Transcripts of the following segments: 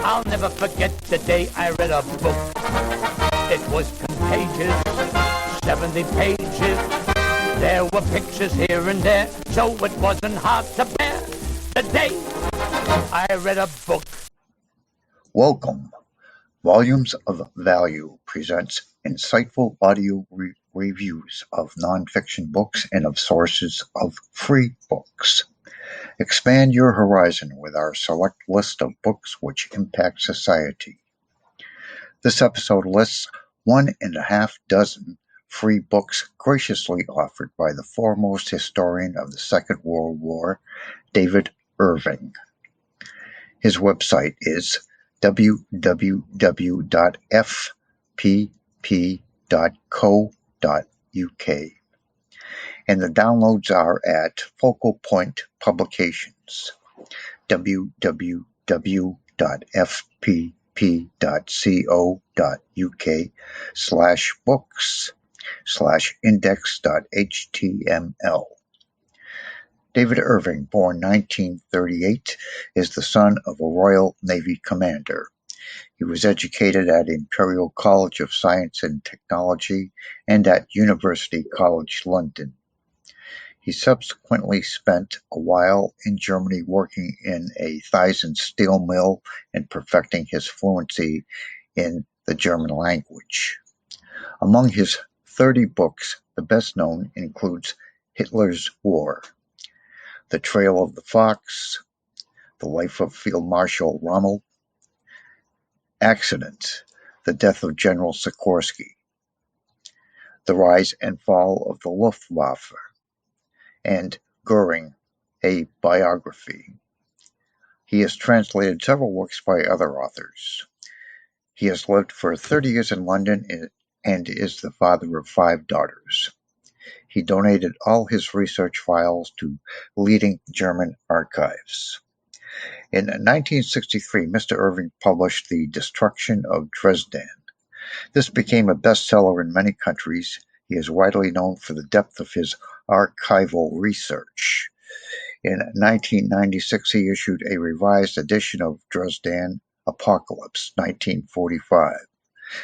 I'll never forget the day I read a book. It was contagious, 70 pages. There were pictures here and there, so it wasn't hard to bear. The day I read a book. Welcome. Volumes of Value presents insightful audio reviews of nonfiction books and of sources of free books. Expand your horizon with our select list of books which impact society. This episode lists 1.5 dozen free books graciously offered by the foremost historian of the Second World War, David Irving. His website is www.fpp.co.uk, and the downloads are at Focal Point Publications, www.fpp.co.uk/books/index.html. David Irving, born 1938, is the son of a Royal Navy commander. He was educated at Imperial College of Science and Technology and at University College London. He subsequently spent a while in Germany working in a Thyssen steel mill and perfecting his fluency in the German language. Among his 30 books, the best known includes Hitler's War, The Trail of the Fox, The Life of Field Marshal Rommel, Accident, The Death of General Sikorski, The Rise and Fall of the Luftwaffe, and Goering, a Biography. He has translated several works by other authors. He has lived for 30 years in London and is the father of 5 daughters. He donated all his research files to leading German archives. In 1963, Mr. Irving published The Destruction of Dresden. This became a bestseller in many countries. He is widely known for the depth of his archival research. In 1996, he issued a revised edition of Dresden Apocalypse, 1945,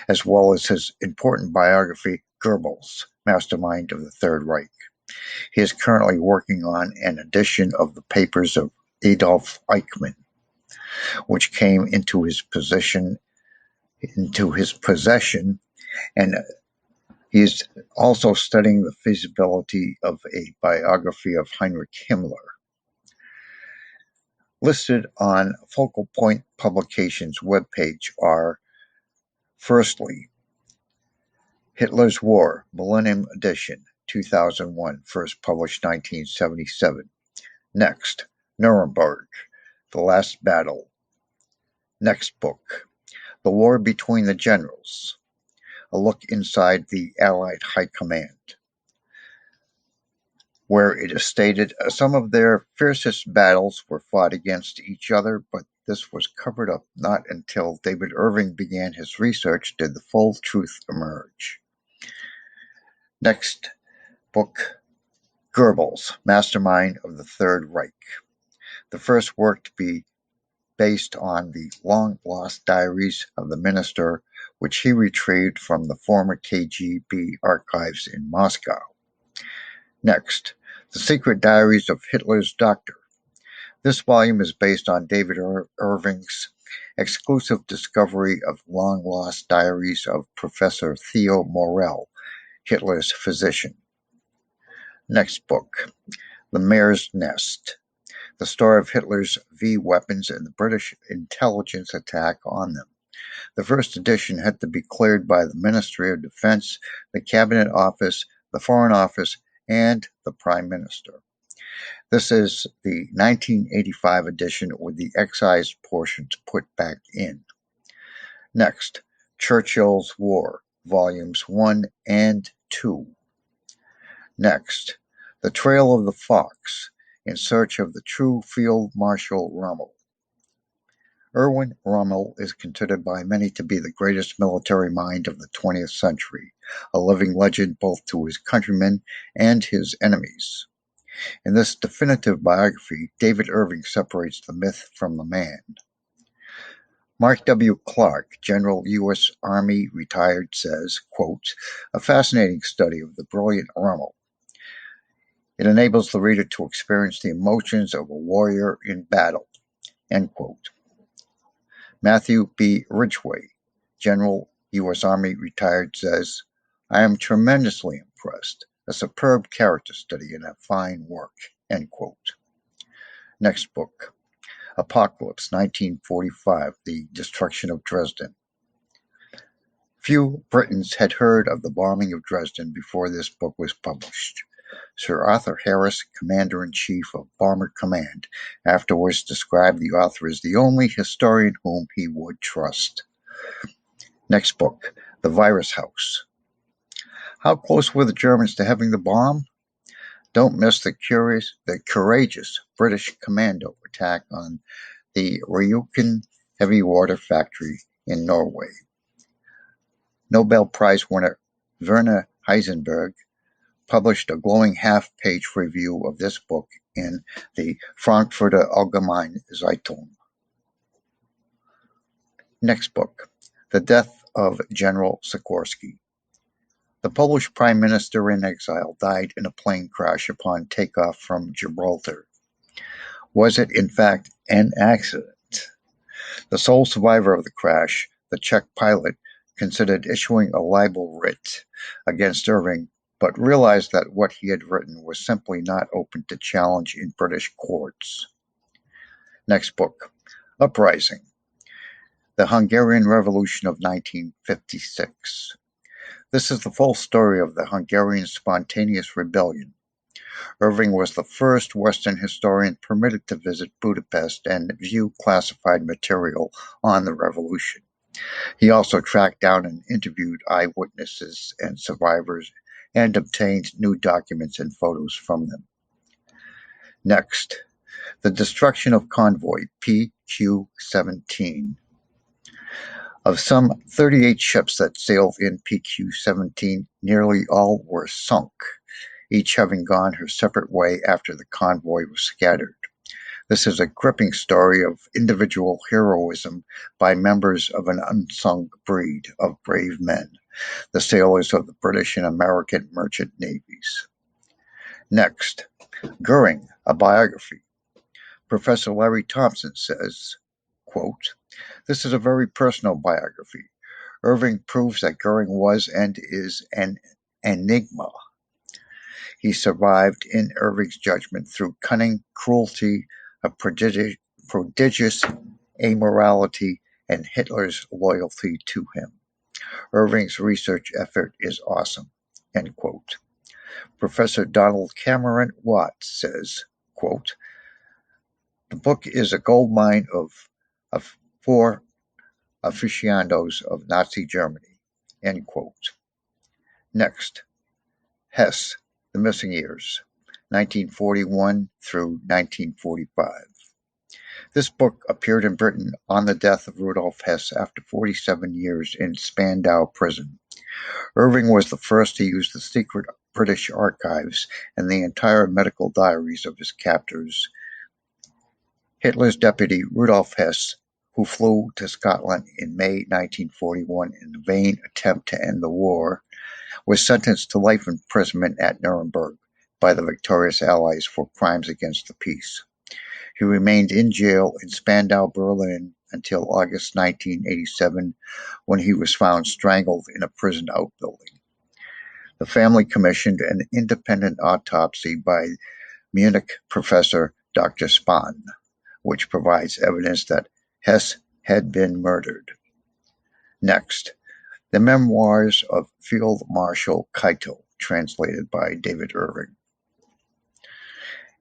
as well as his important biography, Goebbels, Mastermind of the Third Reich. He is currently working on an edition of the papers of Adolf Eichmann, which came into his possession, and he is also studying the feasibility of a biography of Heinrich Himmler. Listed on Focal Point Publications webpage are, firstly, Hitler's War, Millennium Edition, 2001, first published 1977. Next, Nuremberg, The Last Battle. Next book, The War Between the Generals, a look inside the Allied High Command, where it is stated some of their fiercest battles were fought against each other, but this was covered up. Not until David Irving began his research did the full truth emerge. Next book, Goebbels, Mastermind of the Third Reich, the first work to be based on the long-lost diaries of the minister, which he retrieved from the former KGB archives in Moscow. Next, The Secret Diaries of Hitler's Doctor. This volume is based on David Irving's exclusive discovery of long-lost diaries of Professor Theo Morell, Hitler's physician. Next book, The Mare's Nest, the story of Hitler's V weapons and the British intelligence attack on them. The first edition had to be cleared by the Ministry of Defense, the Cabinet Office, the Foreign Office, and the Prime Minister. This is the 1985 edition with the excised portions put back in. Next, Churchill's War, Volumes 1 and 2. Next, The Trail of the Fox, in search of the true Field Marshal Rommel. Erwin Rommel is considered by many to be the greatest military mind of the 20th century, a living legend both to his countrymen and his enemies. In this definitive biography, David Irving separates the myth from the man. Mark W. Clark, General U.S. Army retired, says, quote, "A fascinating study of the brilliant Rommel. It enables the reader to experience the emotions of a warrior in battle," end quote. Matthew B. Ridgway, General U.S. Army retired, says, "I am tremendously impressed. A superb character study and a fine work," end quote. Next book, Apocalypse, 1945, The Destruction of Dresden. Few Britons had heard of the bombing of Dresden before this book was published. Sir Arthur Harris, Commander-in-Chief of Bomber Command, afterwards described the author as the only historian whom he would trust. Next book, The Virus House. How close were the Germans to having the bomb? Don't miss the courageous British commando attack on the Rjukan heavy water factory in Norway. Nobel Prize winner Werner Heisenberg published a glowing half-page review of this book in the Frankfurter Allgemeine Zeitung. Next book, The Death of General Sikorski. The Polish Prime Minister in exile died in a plane crash upon takeoff from Gibraltar. Was it, in fact, an accident? The sole survivor of the crash, the Czech pilot, considered issuing a libel writ against Irving, but realized that what he had written was simply not open to challenge in British courts. Next book, Uprising, The Hungarian Revolution of 1956. This is the full story of the Hungarian spontaneous rebellion. Irving was the first Western historian permitted to visit Budapest and view classified material on the revolution. He also tracked down and interviewed eyewitnesses and survivors and obtained new documents and photos from them. Next, The Destruction of Convoy, PQ-17. Of some 38 ships that sailed in PQ-17, nearly all were sunk, each having gone her separate way after the convoy was scattered. This is a gripping story of individual heroism by members of an unsung breed of brave men, the sailors of the British and American merchant navies. Next, Goering, a biography. Professor Larry Thompson says, quote, "This is a very personal biography. Irving proves that Goering was and is an enigma. He survived in Irving's judgment through cunning, cruelty, a prodigious amorality, and Hitler's loyalty to him. Irving's research effort is awesome," end quote. Professor Donald Cameron Watts says, quote, "The book is a goldmine for aficionados of Nazi Germany," end quote. Next, Hess, The Missing Years, 1941 through 1945. This book appeared in Britain on the death of Rudolf Hess after 47 years in Spandau prison. Irving was the first to use the secret British archives and the entire medical diaries of his captors. Hitler's deputy, Rudolf Hess, who flew to Scotland in May 1941 in a vain attempt to end the war, was sentenced to life imprisonment at Nuremberg by the victorious Allies for crimes against the peace. He remained in jail in Spandau, Berlin, until August 1987, when he was found strangled in a prison outbuilding. The family commissioned an independent autopsy by Munich professor Dr. Spahn, which provides evidence that Hess had been murdered. Next, The Memoirs of Field Marshal Keitel, translated by David Irving.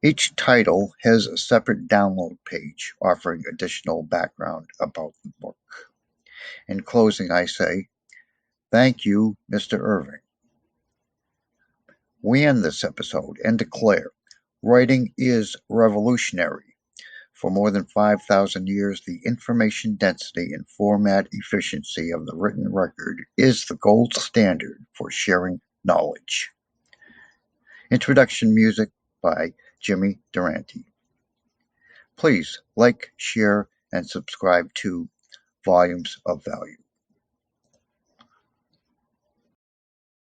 Each title has a separate download page offering additional background about the book. In closing, I say, thank you, Mr. Irving. We end this episode and declare, writing is revolutionary. For more than 5,000 years, the information density and format efficiency of the written record is the gold standard for sharing knowledge. Introduction music by Jimmy Durante. Please like, share, and subscribe to Volumes of Value.